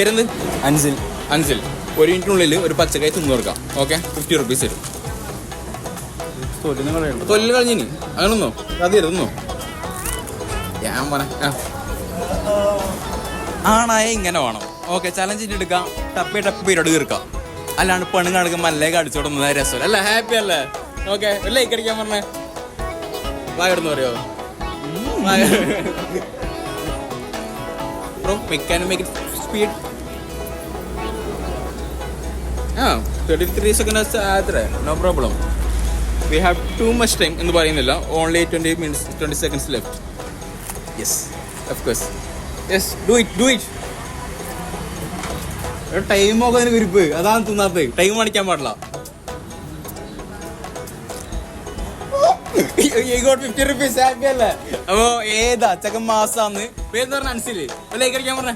പേരെന്ത്? അൻസിൽ. അൻസിൽ. 1 മിനിറ്റിനുള്ളിൽ ഒരു പച്ചക്കായി തിന്നു കൊടുക്കാം. ഓക്കെ, 50 റുപ്പീസ് തരും. തൊല്ല് കളഞ്ഞിനി അങ്ങനൊന്നോ അത് തരുന്നോ? ഞാൻ പറഞ്ഞ ആണായ ഇങ്ങനെ വേണം. ഓക്കെ, ചലഞ്ചിട്ട് എടുക്കാം. ടപ്പി പരിപാടി തീർക്കാം. അല്ലാണ്ട് പെണ്ണുങ്ങൾ നടക്കുമ്പോൾ അല്ലേക്ക് അടിച്ചോടുന്നത് രസമല്ല അല്ല. ഹാപ്പി അല്ലേ? ഓക്കെ, ഒരു ലൈക്ക് അടിക്കാൻ പറഞ്ഞേ. വായിടുന്നു പറയോ? Bro make speed. 33 seconds ആത്രേ. No problem. We have too much time എന്ന് പറയുന്നില്ല. Only 20 minutes 20 seconds left. Yes, of course. Yes, do it. Time ഒക്കെ അതിന് വിരിപ്പ്. അതാണ് തിന്നാത്തത്. ടൈം കാണിക്കാൻ പാടില്ല. You got 50 rupees. ഹാപ്പി അല്ലേ? അപ്പൊ ഏതാ ചക്കൻ മാസാന്ന് പേര് പറഞ്ഞ അൻസില് ലൈക്ക് അടിക്കാൻ പറഞ്ഞേ.